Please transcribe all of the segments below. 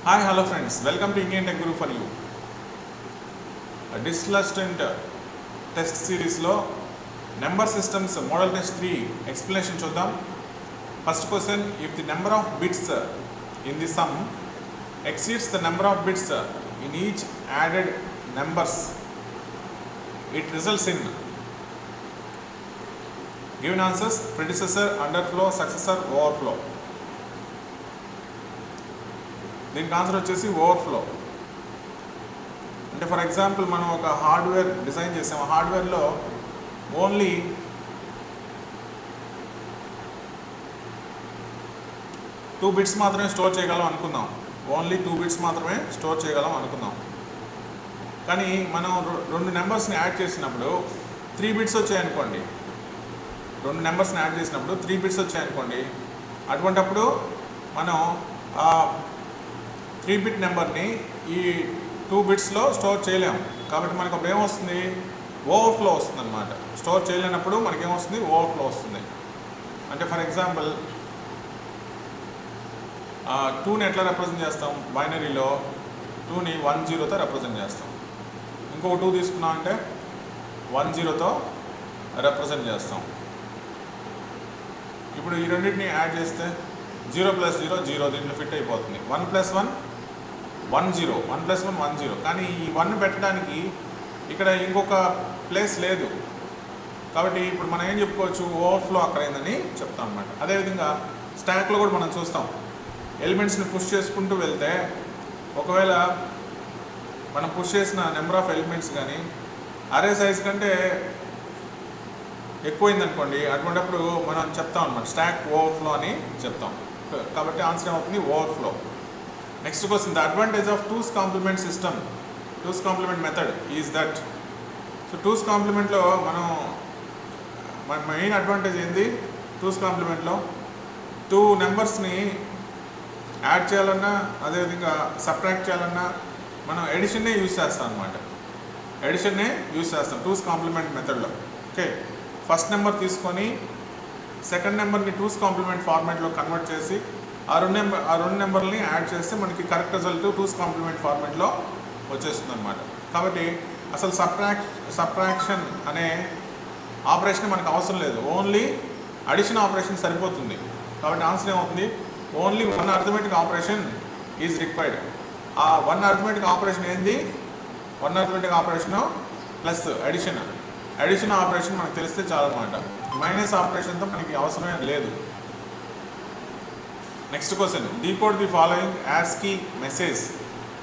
Hi, hello friends. Welcome to Indian Tech Guru for you. A dislucent test series lo number systems model test 3 explanation చూద్దాం. First question, if the number of bits in the sum exceeds the number of bits in each added numbers, it results in given answers: predecessor, underflow, successor, overflow. దీనికి answer వచ్చేసి overflow. అంటే for example మనం ఒక hardware design చేసాము. హార్డ్వేర్లో only two bits మాత్రమే store చేయగలం అనుకుందాం. Only 2 bits మాత్రమే స్టోర్ చేయగలం అనుకుందాం. కానీ మనం రెండు నెంబర్స్ని యాడ్ చేసినప్పుడు 3 బిట్స్ వచ్చాయనుకోండి. రెండు నెంబర్స్ని యాడ్ చేసినప్పుడు 3 బిట్స్ వచ్చాయనుకోండి. అటువంటప్పుడు మనం 3 బిట్ నెంబర్ని ఈ 2 బిట్స్లో స్టోర్ చేయలేము. కాబట్టి మనకు అప్పుడు ఏమొస్తుంది? ఓవర్ఫ్లో వస్తుంది అనమాట. స్టోర్ చేయలేనప్పుడు మనకేమొస్తుంది? ఓవర్ఫ్లో వస్తుంది. అంటే ఫర్ ఎగ్జాంపుల్ 2ని ఎట్లా రిప్రజెంట్ చేస్తాం? బైనరీలో 2ని 10తో రిప్రజెంట్ చేస్తాం. ఇంకొక 2 తీసుకున్నాం అంటే 10తో రిప్రజెంట్ చేస్తాం. ఇప్పుడు ఈ రెండింటిని యాడ్ చేస్తే 0 + 0 0 దీంట్లో ఫిట్ అయిపోతుంది. 1 + 1 1 0, 1 + 1 1 0. కానీ ఈ 1 పెట్టడానికి ఇక్కడ ఇంకొక ప్లేస్ లేదు. కాబట్టి ఇప్పుడు మనం ఏం చెప్పుకోవచ్చు? ఓవర్ఫ్లో అక్కడైందని చెప్తాం అన్నమాట. అదేవిధంగా స్టాక్లో కూడా మనం చూస్తాం. ఎలిమెంట్స్ని పుష్ చేసుకుంటూ వెళ్తే ఒకవేళ మనం పుష్ చేసిన నెంబర్ ఆఫ్ ఎలిమెంట్స్ కానీ అరే సైజ్ కంటే ఎక్కువైందనుకోండి, అటువంటిప్పుడు మనం చెప్తాం అన్నమాట స్టాక్ ఓవర్ఫ్లో అని చెప్తాం. కాబట్టి ఆన్సర్ ఏమవుతుంది? Overflow. Next question, the advantage of 2's complement system, 2's complement method is that. So 2's కాంప్లిమెంట్లో మన మెయిన్ అడ్వాంటేజ్ ఏంది? 2's కాంప్లిమెంట్లో 2 నెంబర్స్ని యాడ్ చేయాలన్నా అదేవిధంగా సబ్ట్రాక్ట్ చేయాలన్నా మనం ఎడిషన్నే యూజ్ చేస్తాం అనమాట. ఎడిషన్నే యూజ్ చేస్తాం 2's కాంప్లిమెంట్ మెథడ్లో. ఓకే, ఫస్ట్ నెంబర్ తీసుకొని సెకండ్ నెంబర్ని 2's కాంప్లిమెంట్ ఫార్మాట్లో కన్వర్ట్ చేసి ఆ రెండు నెంబర్ని యాడ్ చేస్తే మనకి కరెక్ట్ రిజల్ట్ 2's కాంప్లిమెంట్ ఫార్మాట్లో వచ్చేస్తుంది అనమాట. కాబట్టి అసలు సబ్ట్రాక్షన్ అనే ఆపరేషన్ మనకు అవసరం లేదు. ఓన్లీ అడిషన్ ఆపరేషన్ సరిపోతుంది. కాబట్టి ఆన్సర్ ఏమవుతుంది? Only 1 arithmetic operation is required. ఆ 1 అర్థమెటిక్ ఆపరేషన్ ఏంది? 1 arithmetic operation plus addition operation మనకు తెలిస్తే చాలన్నమాట. మైనస్ ఆపరేషన్తో మనకి అవసరమే లేదు. Next question, decode the following ASCII message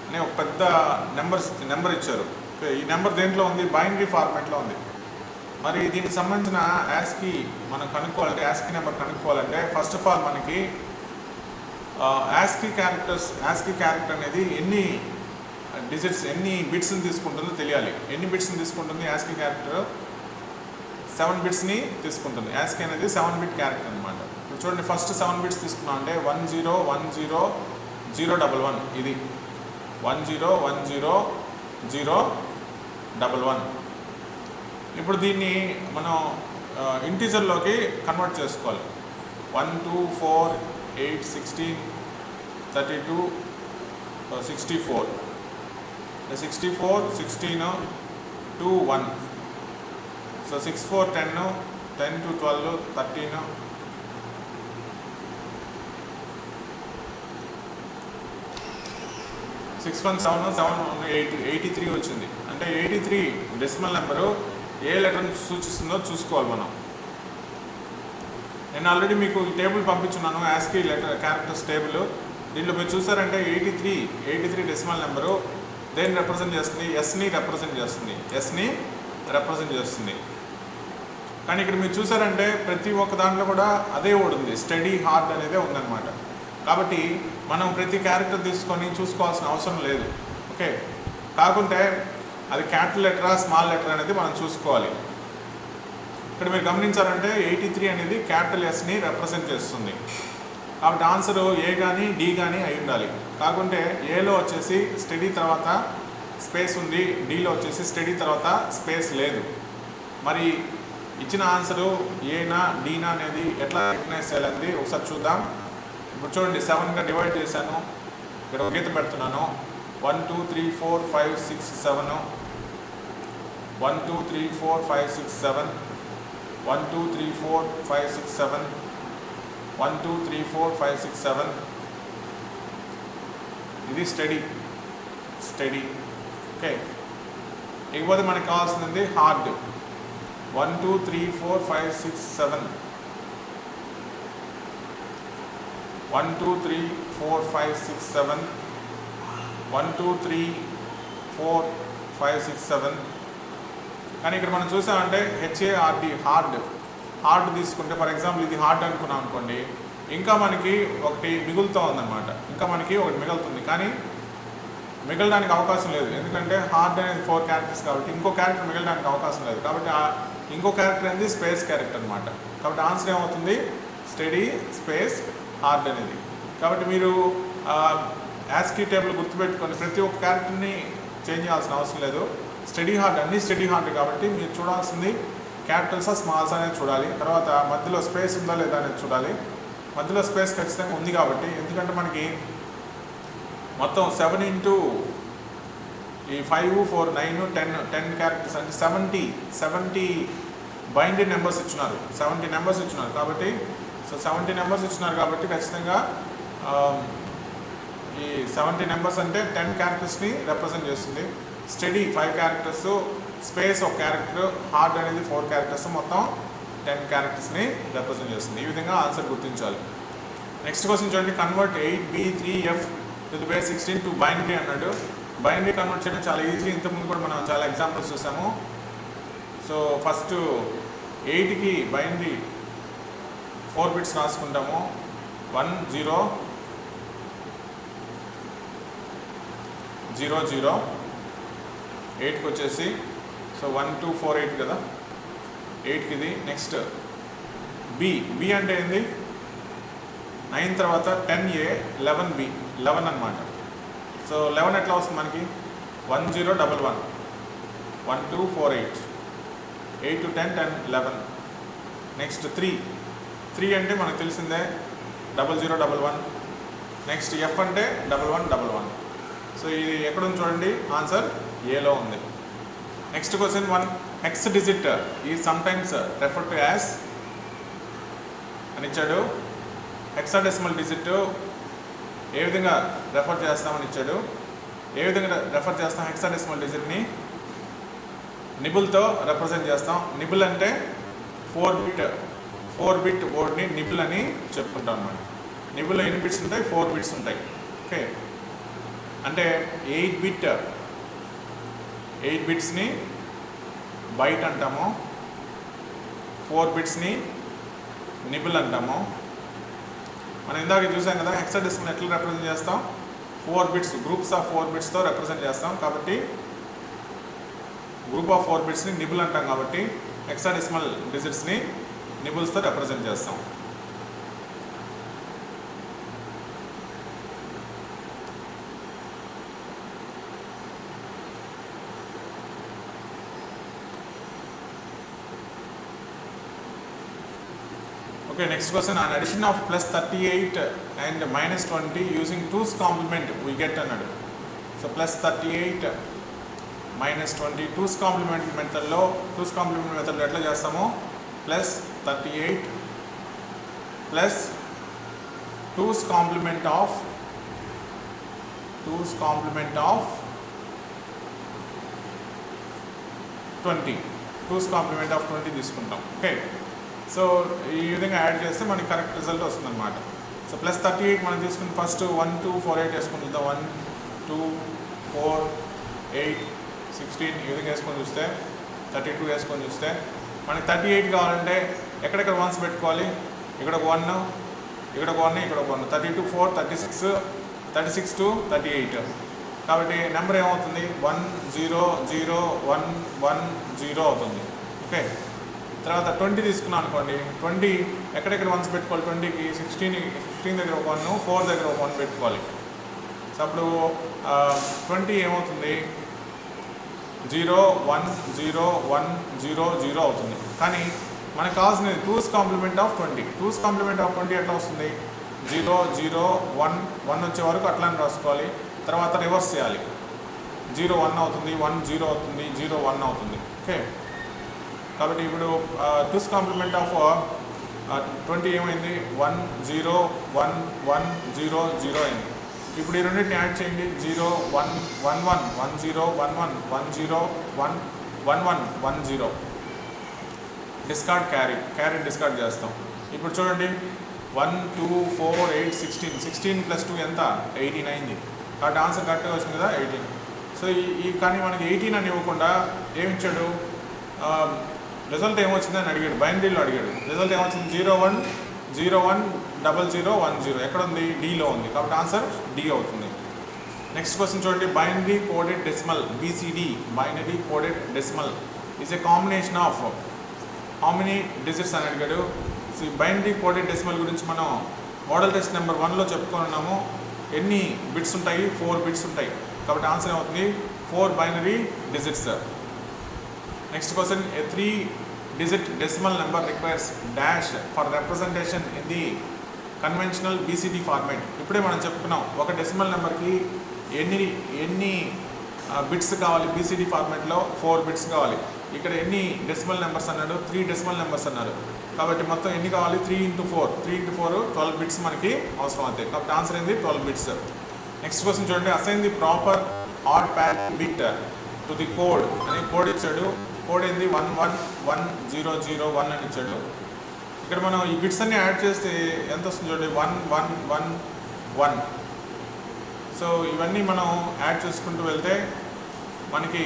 అనే ఒక పెద్ద నెంబర్ ఇచ్చారు. ఈ నెంబర్ దేంట్లో ఉంది? బైనరీ ఫార్మాట్లో ఉంది. మరి దీనికి సంబంధించిన యాస్కీ మనం కనుక్కోవాలంటే, యాస్కీ నెంబర్ కనుక్కోవాలంటే ఫస్ట్ ఆఫ్ ఆల్ మనకి యాస్కీ క్యారెక్టర్ అనేది ఎన్ని డిజిట్స్, ఎన్ని బిట్స్ని తీసుకుంటుందో తెలియాలి. ఎన్ని బిట్స్ని తీసుకుంటుంది యాస్కీ క్యారెక్టర్? 7 బిట్స్ని తీసుకుంటుంది. యాస్కీ అనేది 7 బిట్ క్యారెక్టర్ అనమాట. ఇప్పుడు చూడండి, ఫస్ట్ 7 బిట్స్ తీసుకున్నాం అంటే 10 10 011, ఇది 10 10 011. ఇప్పుడు దీన్ని మనం ఇంటీజర్లోకి కన్వర్ట్ చేసుకోవాలి. 1 2 4 8 16 32 64, 64 16 2 1. సో 6 4 10 10 2 12 13 6 1 7 7 83 వచ్చింది. అంటే 83 డెసిమల్ నెంబరు ఏ లెటర్ని సూచిస్తుందో చూసుకోవాలి మనం. నేను ఆల్రెడీ మీకు ఈ టేబుల్ పంపించున్నాను, యాస్కీ క్యారెక్టర్స్ టేబుల్. దీంట్లో మీరు చూసారంటే 83 డెసిమల్ నెంబరు దేన్ని రిప్రజెంట్ చేస్తుంది? ఎస్ని రిప్రజెంట్ చేస్తుంది. కానీ ఇక్కడ మీరు చూసారంటే ప్రతి ఒక్క దాంట్లో కూడా అదే వర్డ్ ఉంది, స్టడీ హార్డ్ అనేదే ఉందన్నమాట. కాబట్టి మనం ప్రతి క్యారెక్టర్ తీసుకొని చూసుకోవాల్సిన అవసరం లేదు. ఓకే, కాకుంటే అది క్యాపిటల్ లెటరా స్మాల్ లెటర్ అనేది మనం చూసుకోవాలి. ఇక్కడ మీరు గమనించారంటే 83 అనేది క్యాపిటల్ ఎస్ని రిప్రజెంట్ చేస్తుంది. కాబట్టి ఆన్సర్ ఏ కానీ డి కానీ అయి ఉండాలి. కాకుంటే ఏలో వచ్చేసి స్టడీ తర్వాత స్పేస్ ఉంది, డీలో వచ్చేసి స్టడీ తర్వాత స్పేస్ లేదు. మరి ఇచ్చిన ఆన్సరు ఏనా డీనా అనేది ఎట్లా రికగ్నైజ్ చేయాలండి ఒకసారి చూద్దాం. ఇప్పుడు చూడండి, 7గా డివైడ్ చేశాను. ఇక్కడ ఒక గీత పెడుతున్నాను. 1 2 3 4 5 6 7 1 2 3 4 5 6 7 1 2 3 4 5 6 7 1 2 3 4 5 6 7. ఇది స్టడీ. ఓకే, ఇకపోతే మనకి కావాల్సింది హార్డ్. 1 2 3 4 5 6 7 1 2 3 4 5 6 7 1 2 3 4 5 6 7. కానీ ఇక్కడ మనం చూసామంటే HARD హార్డ్ తీసుకుంటే, ఫర్ ఎగ్జాంపుల్ ఇది హార్డ్ అనుకున్నాం అనుకోండి, ఇంకా మనకి ఒకటి మిగులుతూ ఉందన్నమాట. ఇంకా మనకి ఒకటి మిగులుతుంది, కానీ మిగలడానికి అవకాశం లేదు. ఎందుకంటే హార్డ్ అనేది 4 క్యారెక్టర్స్ కాబట్టి ఇంకో క్యారెక్టర్ మిగలడానికి అవకాశం లేదు. కాబట్టి ఇంకో క్యారెక్టర్ అనేది స్పేస్ క్యారెక్టర్ అనమాట. కాబట్టి ఆన్సర్ ఏమవుతుంది? స్టడీ స్పేస్ హార్డ్ అనేది. కాబట్టి మీరు యాస్కీ టేబుల్ గుర్తుపెట్టుకొని ప్రతి ఒక్క క్యారెక్టర్ని చేంజ్ చేయాల్సిన అవసరం లేదు. స్టడీ హార్డ్, అన్ని స్టడీ హార్డ్ కాబట్టి మీరు చూడాల్సింది క్యాపిటల్సా స్మాల్స్ అనేది చూడాలి. తర్వాత మధ్యలో స్పేస్ ఉందా లేదా అనేది చూడాలి. మధ్యలో స్పేస్ ఖచ్చితంగా ఉంది కాబట్టి, ఎందుకంటే మనకి మొత్తం 7 ఇంటూ ఈ 5 4 9 10 క్యారెక్టర్స్ అంటే 70 బైండెడ్ నెంబర్స్ ఇచ్చినారు. 70 నెంబర్స్ ఇచ్చినారు కాబట్టి, సో 70 నెంబర్స్ ఇచ్చినారు కాబట్టి ఖచ్చితంగా ఈ 70 నెంబర్స్ అంటే 10 క్యారెక్టర్స్ని రిప్రజెంట్ చేస్తుంది. స్టడీ 5 క్యారెక్టర్స్, స్పేస్ ఒక క్యారెక్టర్, హార్డ్ అనేది 4 క్యారెక్టర్స్, మొత్తం 10 క్యారెక్టర్స్ని రిప్రజెంట్ చేస్తుంది. ఈ విధంగా ఆన్సర్ గుర్తించాలి. నెక్స్ట్ క్వశ్చన్ చూడండి. Convert 8B3F to the base 16 to binary అన్నాడు. బైనరీ కన్వర్ట్ చేయడం చాలా ఈజీ. ఇంతకుముందు కూడా మనం చాలా ఎగ్జాంపుల్స్ చూసాము. సో ఫస్ట్ 8కి బైనరీ 4 బిట్స్ రాసుకుంటాము. 1 0 0 0. 8కి వచ్చేసి సో 1 2 4 8 కదా, 8కి ఇది. నెక్స్ట్ బి అంటే ఏంది? 9 తర్వాత 10A 11B 11 అనమాట. సో 11 ఎట్లా వస్తుంది మనకి? 1 0 1 1 1 2 4 8 8 to 10 10 11. నెక్స్ట్ 3 అంటే మనకు తెలిసిందే 0 0 1 1. నెక్స్ట్ F అంటే 1 1 1 1. సో ఇది ఎక్కడుంది చూడండి, ఆన్సర్ ఏలో ఉంది. Next question 1. హెక్స్ డిజిట్ ఈ సమ్టైమ్స్ రెఫర్ టు యాజ్ అని ఇచ్చాడు. హెక్సాడెసిమల్ డిజిట్ ఏ విధంగా రెఫర్ చేస్తామని ఇచ్చాడు. ఏ విధంగా రెఫర్ చేస్తాం? హెక్సాడెసిమల్ డిజిట్ని నిబుల్తో రిప్రజెంట్ చేస్తాం. నిబుల్ అంటే 4 బిట్ వర్డ్ని నిబుల్ అని చెప్పుకుంటాం అన్నమాట. నిబుల్లో ఎన్ని బిట్స్ ఉంటాయి? 4 బిట్స్ ఉంటాయి. ఓకే, అంటే 8 బిట్స్ని బైట్ అంటాము, 4 బిట్స్ని నిబుల్ అంటాము. మనం ఇందాక చూసాం కదా, హెక్సాడెసిమల్ ఎట్లా రిప్రజెంట్ చేస్తాం? 4 బిట్స్, గ్రూప్స్ ఆఫ్ 4 బిట్స్తో రిప్రజెంట్ చేస్తాం. కాబట్టి గ్రూప్ ఆఫ్ 4 బిట్స్ని నిబుల్ అంటాం. కాబట్టి హెక్సాడెసిమల్ డిజిట్స్ని నిబుల్స్తో రిప్రజెంట్ చేస్తాం. Okay, next question. An addition of plus 38 and minus 20 using 2's complement we get another. So plus 38 minus 20 2's complement method lo etla chestamo? Plus 38 plus 2's complement of 20. 2's complement of 20 తీసుకుంటాం. Okay, so ఈ విధంగా add చేస్తే మనకి correct result వస్తుందన్నమాట. So plus 38 మనం తీసుకుని first 1 2 4 8 వేసుకొని చూద్దాం. 1 2 4 8 16 ఈ విధంగా వేసుకొని చూస్తే 32 వేసుకొని చూస్తే మనకి 38 కావాలంటే ఎక్కడెక్కడ 1s పెట్టుకోవాలి? ఇక్కడ ఒక 1, ఇక్కడ ఒక 1, ఇక్కడ ఒక 1. 32 4 36 to 38. కాబట్టి నెంబర్ ఏమవుతుంది? 1 0 0 1 1 0 అవుతుంది. ఓకే, తర్వాత 20 తీసుకున్నాం అనుకోండి. 20 ఎక్కడెక్కడ 1s పెట్టుకోవాలి? 20కి 16 దగ్గర ఒక 1, 4 దగ్గర ఒక 1 పెట్టుకోవాలి. సో అప్పుడు 20 ఏమవుతుంది? 0 1 0 1 0 0 అవుతుంది. కానీ మనకు కావాల్సినది 2's complement of 20. 2's complement of 20 ఎట్లా వస్తుంది? 0 0 1 1 వచ్చే వరకు అట్లానే రాసుకోవాలి. తర్వాత రివర్స్ చేయాలి. 0 1 అవుతుంది, 1 0 అవుతుంది, 0 1 అవుతుంది. ఓకే, కాబట్టి ఇప్పుడు 2's కాంప్లిమెంట్ ఆఫ్ 20 ఏమైంది? 1 0 1 1 0 0 అయింది. ఇప్పుడు ఈ రెండింటిని యాడ్ చేయండి. 0 1 1 1 1 0 1 1 1 0 1 1 1 1 0. డిస్కార్డ్ క్యారీ డిస్కార్డ్ చేస్తాం. ఇప్పుడు చూడండి 1 2 4 8 16 16 + 2 ఎంత? 18 అయింది. కాబట్టి ఆన్సర్ కరెక్ట్గా వచ్చింది కదా, 18. సో కానీ మనకి 18 అని ఇవ్వకుండా ఏమిచ్చాడు? రిజల్ట్ ఏమొచ్చిందని అడిగాడు, బైనరీలో అడిగాడు. రిజల్ట్ ఏమొచ్చింది? 0 1 0 1 0 0 1 0. ఎక్కడ ఉంది? డీలో ఉంది. కాబట్టి ఆన్సర్ డి అవుతుంది. నెక్స్ట్ క్వశ్చన్ చూడండి. Binary coded decimal BCD, binary coded decimal is a combination of how many digits అని అడిగాడు. బైనరీ కోడెడ్ డెసిమల్ గురించి మనం మోడల్ టెస్ట్ నెంబర్ 1లో చెప్పుకున్నాము. ఎన్ని బిట్స్ ఉంటాయి? 4 బిట్స్ ఉంటాయి. కాబట్టి ఆన్సర్ ఏమవుతుంది? 4 binary digits. Next question. A 3-digit decimal number requires dash for representation in the conventional BCD format. ఇప్పుడే మనం చెప్పుకున్నాం ఒక డెసిమల్ నెంబర్కి ఎన్ని బిట్స్ కావాలి? BCD ఫార్మాట్లో 4 బిట్స్ కావాలి. ఇక్కడ ఎన్ని డెసిమల్ నెంబర్స్ అన్నాడు? 3 డెసిమల్ నెంబర్స్ అన్నారు. కాబట్టి మొత్తం ఎన్ని కావాలి? 3 × 4 3 × 4 12 బిట్స్ మనకి అవసరం అవుతాయి. కాబట్టి ఆన్సర్ ఏంది? 12 బిట్స్. నెక్స్ట్ క్వశ్చన్ చూడండి. Assign the proper odd pad bit to the code అని కోడ్ ఇచ్చాడు. కోడ్ ఏంది? 1 1 1 0 0 1 అని ఇచ్చాడు. ఇక్కడ మనం ఈ బిట్స్ అన్ని యాడ్ చేస్తే ఎంత వస్తుంది చూడండి? 1 1 1 1. సో ఇవన్నీ మనం యాడ్ చేసుకుంటూ వెళ్తే మనకి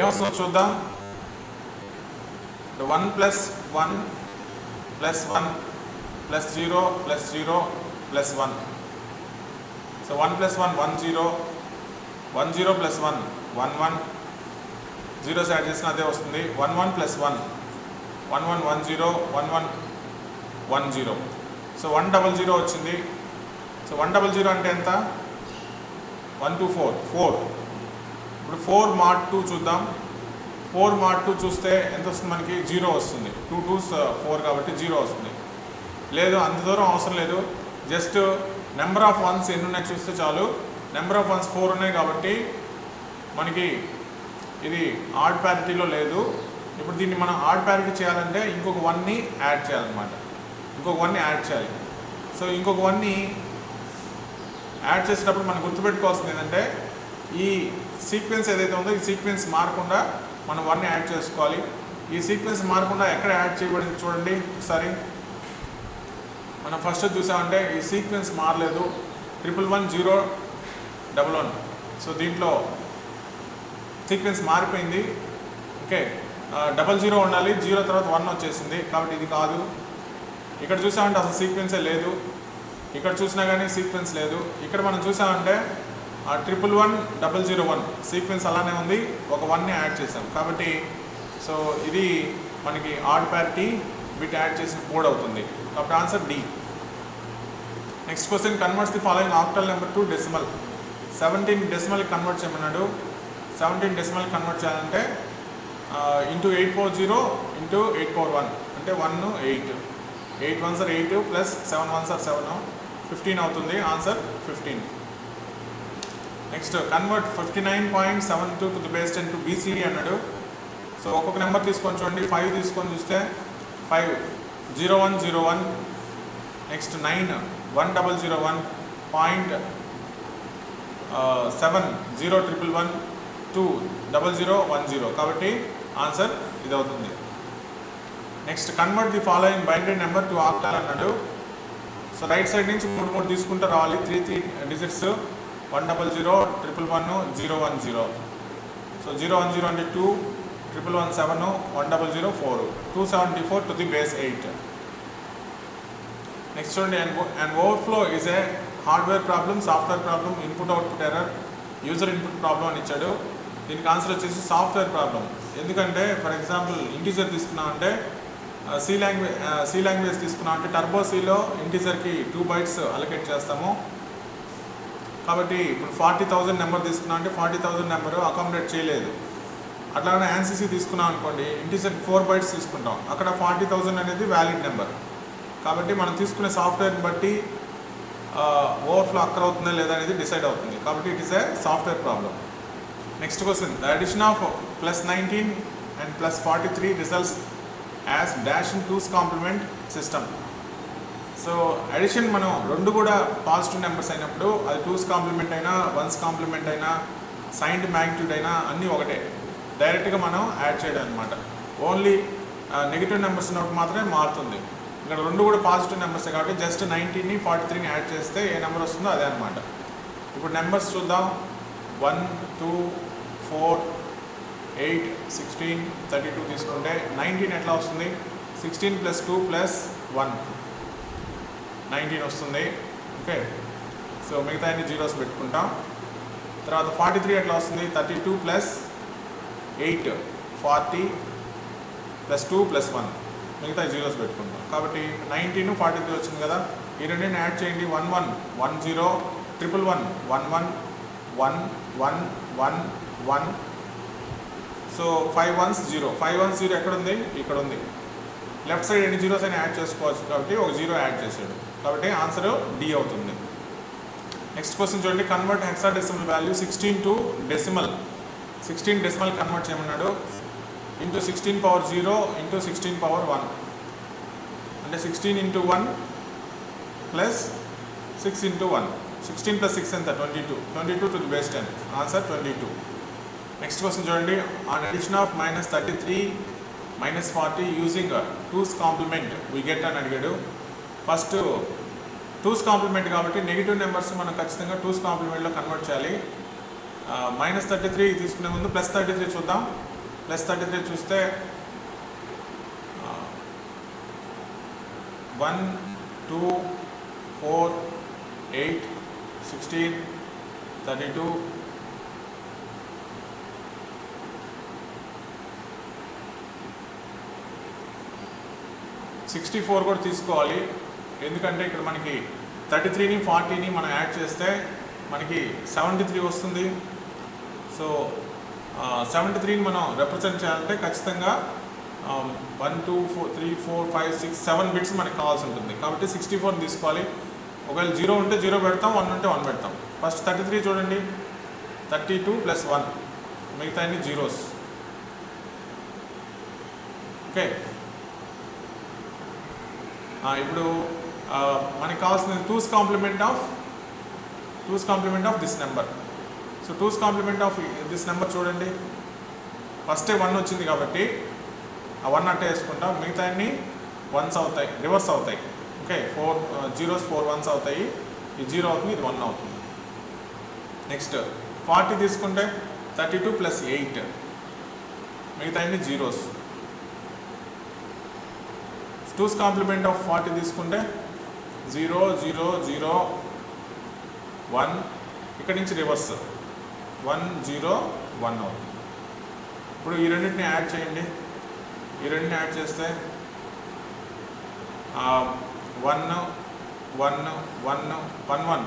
ఏమొస్తుందో చూద్దాం. 1 + 1 + 1 + 0 + 0 + 1. సో 1 + 1 1 0 1 0 + 1 1 1 జీరోస్ యాడ్ చేసిన అదే వస్తుంది. 1 1 + 1 1 1 1 0 1 1 1 0. సో 1 0 0 వచ్చింది. సో 1 0 0 అంటే ఎంత? 1 2 4 4. ఇప్పుడు 4 mod 2 చూద్దాం. 4 mod 2 చూస్తే ఎంత వస్తుంది మనకి? 0 వస్తుంది. 2 2s 4 కాబట్టి 0 వస్తుంది. లేదు, అంత దూరం అవసరం లేదు. జస్ట్ నెంబర్ ఆఫ్ వన్స్ ఎన్ని ఉన్నాయి చూస్తే చాలు. నెంబర్ ఆఫ్ వన్స్ 4 ఉన్నాయి కాబట్టి మనకి ఇది ఆడ్ ప్యారిటీలో లేదు. ఇప్పుడు దీన్ని మనం ఆడ్ ప్యారిటీ చేయాలంటే ఇంకొక 1ని యాడ్ చేయాలన్నమాట. ఇంకొక 1ని యాడ్ చేయాలి. సో ఇంకొక 1ని యాడ్ చేసేటప్పుడు మనం గుర్తుపెట్టుకోవాల్సింది ఏంటంటే ఈ సీక్వెన్స్ ఏదైతే ఉందో ఈ సీక్వెన్స్ మారకుండా మనం 1ని యాడ్ చేసుకోవాలి. ఈ సీక్వెన్స్ మారకుండా ఎక్కడ యాడ్ చేయబడింది చూడండి ఒకసారి. మనం ఫస్ట్ చూసామంటే ఈ సీక్వెన్స్ మారలేదు. 1 1 1 0 1 1. సో దీంట్లో సీక్వెన్స్ మారిపోయింది. ఓకే, 0 0 ఉండాలి. 0 తర్వాత 1 వచ్చేసింది కాబట్టి ఇది కాదు. ఇక్కడ చూసామంటే అసలు సీక్వెన్సే లేదు. ఇక్కడ చూసినా కానీ సీక్వెన్స్ లేదు. ఇక్కడ మనం చూసామంటే 1 1 1 0 0 1 సీక్వెన్స్ అలానే ఉంది. ఒక 1ని యాడ్ చేసాం కాబట్టి సో ఇది మనకి ఆడ్ ప్యారిటీ బిట్ యాడ్ చేసిన కోడ్ అవుతుంది. కాబట్టి answer D. Next question. Converts the following octal number to decimal. 17 decimal convert చేయమన్నాడు. 17 డెసిమల్ కన్వర్ట్ చేయాలంటే ఇంటూ 8/0 ఇంటూ 8/1 అంటే 1 8 8 1s are 8 + 7 1s are 7 15 అవుతుంది. Answer 15. Next convert 59.72 to the base 10 to BCD అన్నాడు. So ఒక్కొక్క number తీసుకొని చూడండి. 5 తీసుకొని చూస్తే 5 0 1 0 1. నెక్స్ట్ 9 1 0 0 1. 7 0 1 1 1 2 0 0 1 0. కాబట్టి ఆన్సర్ ఇది అవుతుంది. Next convert the following binary number to octal అన్నాడు. సో రైట్ సైడ్ నుంచి 3 3 తీసుకుంటూ రావాలి. 3 డిజిట్స్ 1 0 0 1 1 0 1 0. సో 0 1 0 అంటే 2 1 1 7 1 0 0 4 274 టు ది బేస్ 8. నెక్స్ట్ చూడండి. And overflow is a hardware problem, software problem, input output error, user input problem అని ఇచ్చాడు. దీనికి answer వచ్చేసి సాఫ్ట్వేర్ ప్రాబ్లం. ఎందుకంటే ఫర్ ఎగ్జాంపుల్ ఇంటీజర్ తీసుకున్నామంటే సి లాంగ్వేజ్ తీసుకున్నామంటే టర్బో సిలో ఇంటీజర్కి 2 bytes అలొకేట్ చేస్తాము. కాబట్టి ఇప్పుడు 40,000 నెంబర్ తీసుకున్నామంటే 40,000 నెంబరు అకామిడేట్ చేయలేదు. అట్లానే యాన్సిసి తీసుకున్నాం అనుకోండి, ఇంటీజర్ 4 bytes తీసుకుంటాం, అక్కడ 40,000 అనేది వ్యాలిడ్ నెంబర్. కాబట్టి మనం తీసుకునే సాఫ్ట్వేర్ని బట్టి ఓవర్ఫ్లో అక్కర్ అవుతుందా లేదా అనేది డిసైడ్ అవుతుంది. కాబట్టి it is a software problem. Next question, the addition of +19 and +43 results as dash in 2's complement system. So addition మనం రెండు కూడా పాజిటివ్ నెంబర్స్ అయినప్పుడు అది 2's కాంప్లిమెంట్ అయినా 1's కాంప్లిమెంట్ అయినా సైన్డ్ మ్యాగ్నిట్యూడ్ అయినా అన్నీ ఒకటే, డైరెక్ట్గా మనం యాడ్ చేయడం అనమాట. ఓన్లీ నెగిటివ్ నెంబర్స్ ఉన్నప్పుడు మాత్రమే మారుతుంది. ఇక్కడ రెండు కూడా పాజిటివ్ నెంబర్సే కాబట్టి జస్ట్ 19ని 43ని యాడ్ చేస్తే ఏ నెంబర్ వస్తుందో అదే అనమాట. ఇప్పుడు నెంబర్స్ చూద్దాం. 1, 2, 4, 8, 16, 32 తీసుకుంటే 19 ఎట్లా వస్తుంది? 16 + 2 + 1 19 వస్తుంది. ఓకే, సో మిగతా అన్ని జీరోస్ పెట్టుకుంటాం. తర్వాత 43 ఎట్లా వస్తుంది? 32 + 8 40 + 2 + 1 మిగతా జీరోస్ పెట్టుకుంటాం. కాబట్టి 19 43 వచ్చింది కదా, ఈ రెండింటిని యాడ్ చేయండి. 11 10 111 11 1 1 1 1. సో 5 1s 0 5 1s 0 ఎక్కడ ఉంది? ఇక్కడ ఉంది. లెఫ్ట్ సైడ్ ఎన్ని జీరోస్ అయినా యాడ్ చేసుకోవచ్చు కాబట్టి ఒక జీరో యాడ్ చేసాడు, కాబట్టి ఆన్సర్ డి అవుతుంది. నెక్స్ట్ క్వశ్చన్ చూడండి, convert hexadecimal value 16 to decimal. 16 decimal convert చేయమన్నాడు. ఇంటూ 16 పవర్ 0 ఇంటూ 16 పవర్ 1 అంటే 16 ఇంటూ 1 ప్లస్ 6 ఇంటూ 1. 16 + 6 ఎంత? 22. 22 to the base 10. Answer 22. Next question చూడండి, on addition of -33 -40 using 2's complement we get అని అడిగాడు. First 2's complement కాబట్టి negative numbers మనం ఖచ్చితంగా 2's కాంప్లిమెంట్లో convert చేయాలి. -33 తీసుకునే ముందు +33 చూద్దాం. +33 చూస్తే 1 2 4 8 16 32 64 కూడా తీసుకోవాలి. ఎందుకంటే ఇక్కడ మనకి 33ని 40ని మనం యాడ్ చేస్తే మనకి 73 వస్తుంది. సో 73ని మనం రిప్రజెంట్ చేయాలంటే ఖచ్చితంగా 1 2 3 4 5 6 7 బిట్స్ మనకి కావాల్సి ఉంటుంది. కాబట్టి 64 తీసుకోవాలి. ఒకవేళ 0 ఉంటే 0 పెడతాం, 1 ఉంటే 1 పెడతాం. ఫస్ట్ 33 చూడండి, 32 + 1 మిగతా అన్ని జీరోస్. ఓకే, ఇప్పుడు మనకి కావాల్సిన 2's complement of this number. So 2's complement of this number చూడండి, ఫస్టే 1 వచ్చింది కాబట్టి ఆ 1 అట్టే వేసుకుంటాం, మిగతా అన్ని 1s అవుతాయి, రివర్స్ అవుతాయి. ఓకే, 4 zeros 4 1s అవుతాయి, ఇది 0 అవుతుంది, ఇది 1 అవుతుంది. నెక్స్ట్ 40 తీసుకుంటే 32 + 8 మిగతా అన్ని జీరోస్. 2's కాంప్లిమెంట్ ఆఫ్ 40 తీసుకుంటే 0 0 0 1, ఇక్కడ నుంచి రివర్స్ 1 0 1 అవుతుంది. ఇప్పుడు ఈ రెండింటిని యాడ్ చేయండి. ఈ రెండింటిని యాడ్ చేస్తే 1 1 1 1 1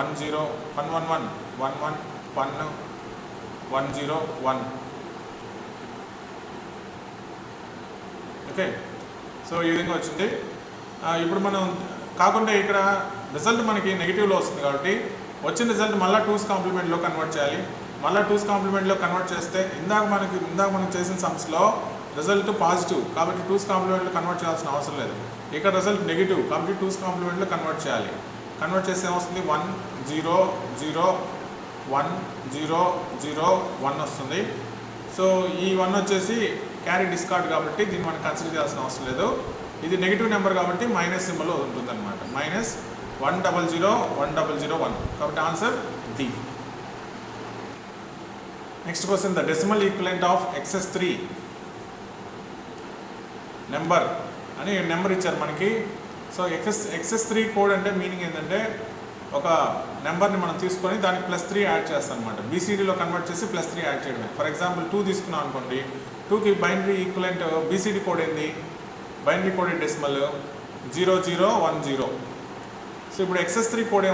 1 0 1 1 1 1 1 1 1 0 1. ఓకే, సో ఈ విధంగా వచ్చింది. ఇప్పుడు మనం కాకుండా ఇక్కడ రిజల్ట్ మనకి నెగిటివ్లో వస్తుంది కాబట్టి వచ్చిన రిజల్ట్ మళ్ళీ 2's కాంప్లిమెంట్లో కన్వర్ట్ చేయాలి. మళ్ళీ 2's కాంప్లిమెంట్లో కన్వర్ట్ చేస్తే ఇందాక మనం చేసిన సమ్స్లో రిజల్ట్ పాజిటివ్ కాబట్టి 2's కాంప్లిమెంట్లో కన్వర్ట్ చేయాల్సిన అవసరం లేదు. ఇక్కడ రిజల్ట్ నెగిటివ్ కాబట్టి 2's కాంప్లిమెంట్లో కన్వర్ట్ చేయాలి. కన్వర్ట్ చేస్తే ఏమొస్తుంది? 1 0 0 1 0 0 1 వస్తుంది. సో ఈ 1 వచ్చేసి క్యారీ డిస్కార్డ్ కాబట్టి దీన్ని మనం కన్సిడర్ చేయాల్సిన అవసరం లేదు. ఇది నెగిటివ్ నెంబర్ కాబట్టి మైనస్ సింబల్ ఉంటుంది అనమాట. -100 1001 కాబట్టి answer D. Next question, the decimal equivalent of XS3 number అని నెంబర్ ఇచ్చారు మనకి. సో XS3 కోడ్ అంటే మీనింగ్ ఏంటంటే ఒక నెంబర్ని మనం తీసుకొని దానికి +3 యాడ్ చేస్తాం అనమాట. BCDలో కన్వర్ట్ చేసి +3 యాడ్ చేయడమే. ఫర్ ఎగ్జాంపుల్ 2 తీసుకున్నాం అనుకోండి, 2కి బైనరీ ఈక్వలెంట్ BCD కోడ్ ఏంది? Binary code decimal 0010. సో ఇప్పుడు XS3 కోడ్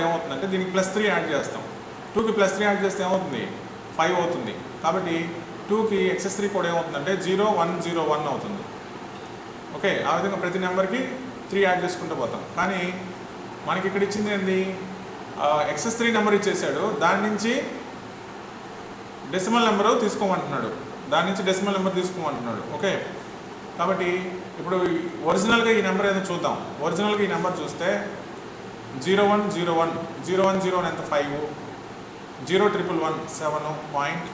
ఏమవుతుందంటే దీనికి +3 యాడ్ చేస్తాం. 2కి +3 యాడ్ చేస్తే ఏమవుతుంది 5 అవుతుంది. కాబట్టి 2కి x3 కూడా ఏమవుతుందంటే 0 1 0 1 అవుతుంది. ఓకే, ఆ విధంగా ప్రతి నెంబర్కి 3 యాడ్ చేసుకుంటూ పోతాం. కానీ మనకి ఇక్కడ ఇచ్చింది ఏంది, x3 నెంబర్ ఇచ్చేసాడు, దాని నుంచి డెసిమల్ నెంబరు తీసుకోమంటున్నాడు, ఓకే. కాబట్టి ఇప్పుడు ఒరిజినల్గా ఈ నెంబర్ ఏదో చూద్దాం. ఒరిజినల్గా ఈ నెంబర్ చూస్తే 0 1 0 1 0 1 0 1 ఎంత 5, 0 1 1 1 7 పాయింట్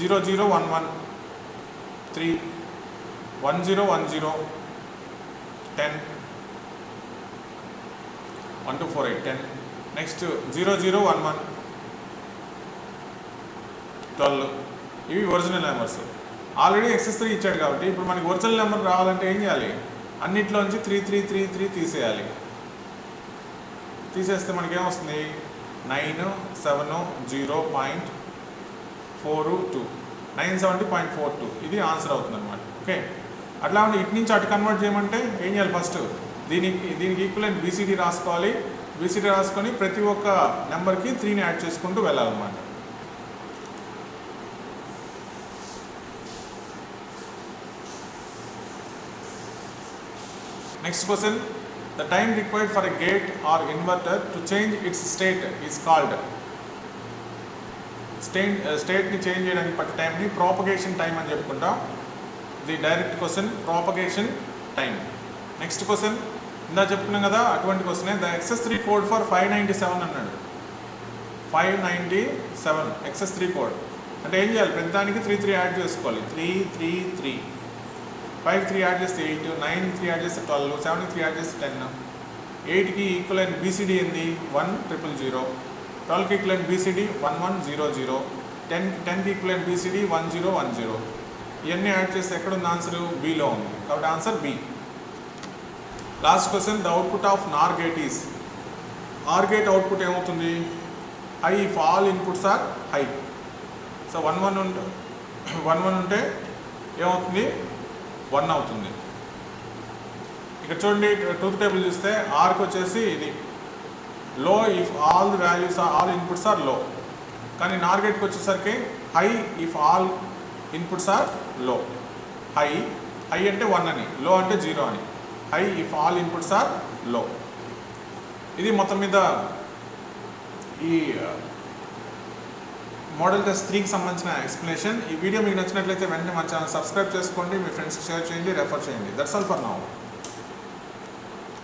0 0 1 1 3 1 0 1 0 10 1 2 4 8 10. నెక్స్ట్ 0 0 1 1 12. ఇవి ఒరిజినల్ నెంబర్స్. ఆల్రెడీ x3 ఇచ్చాడు కాబట్టి ఇప్పుడు మనకి ఒరిజినల్ నెంబర్ రావాలంటే ఏం చేయాలి, అన్నిట్లోంచి 3 3 3 3 తీసేయాలి. తీసేస్తే మనకేమొస్తుంది 9 7 0.42 970.42. ఇది ఆన్సర్ అవుతుంది అనమాట. ఓకే, అట్లా ఉండి ఇటు నుంచి అటు కన్వర్ట్ చేయమంటే ఏం చేయాలి, ఫస్ట్ దీనికి ఈక్వలెంట్ బీసీడీ రాసుకోవాలి. బీసీడీ రాసుకొని ప్రతి ఒక్క నెంబర్కి 3ని యాడ్ చేసుకుంటూ వెళ్ళాలన్నమాట. Next question, the time required for a gate or inverter to change its state is called. స్టేట్ని చేంజ్ చేయడానికి పట్టే టైంని ప్రాపగేషన్ టైం అని చెప్పుకుంటాం. The direct question propagation time. Next question ఇందా చెప్పుకున్నాం కదా, అటువంటి క్వశ్చనే. ద x3 కోడ్ ఫర్ 597 అన్నాడు. 597 x3 కోడ్ అంటే ఏం చేయాలి, ప్రతిదానికి 3 3 యాడ్ చేసుకోవాలి. 3 3 3 5 3 యాడ్ చేస్తే 8, 9 3 యాడ్ చేస్తే 12, 7 3 యాడ్ చేస్తే 10, 8కి ఈక్వలెంట్ బీసీడీ ఏంది 1 0 0 0, 12కి ఈక్వలెంట్ బీసీడీ 1 1 0 0, 10కి ఈక్వలెంట్ బీసీడీ 1 0 1 0. ఇవన్నీ యాడ్ చేస్తే ఎక్కడ ఉంది ఆన్సర్, బీలో ఉంది. కాబట్టి answer B. Last question, the output of NOR gate is. OR gate output ఏమవుతుంది, high if all inputs are high. So 1 1 ఉంటే ఏమవుతుంది 1 అవుతుంది. ఇక్కడ చూడండి ట్రూత్ టేబుల్ చూస్తే ఆర్కి వచ్చేసి ఇది low if all the values all inputs are low. కానీ నార్ గేట్కి వచ్చేసరికి high if all inputs are low. High అంటే 1 అని, లో అంటే 0 అని. High if all inputs are low. ఇది మొత్తం మీద ఈ మోడల్ టెస్ట్ 3కి సంబంధించిన ఎక్స్ప్లెనేషన్. ఈ వీడియో మీకు నచ్చినట్లయితే వెంటనే మన ఛానల్ సబ్స్క్రైబ్ చేసుకోండి, మీ ఫ్రెండ్స్కి షేర్ చేయండి, రెఫర్ చేయండి. That's all for now.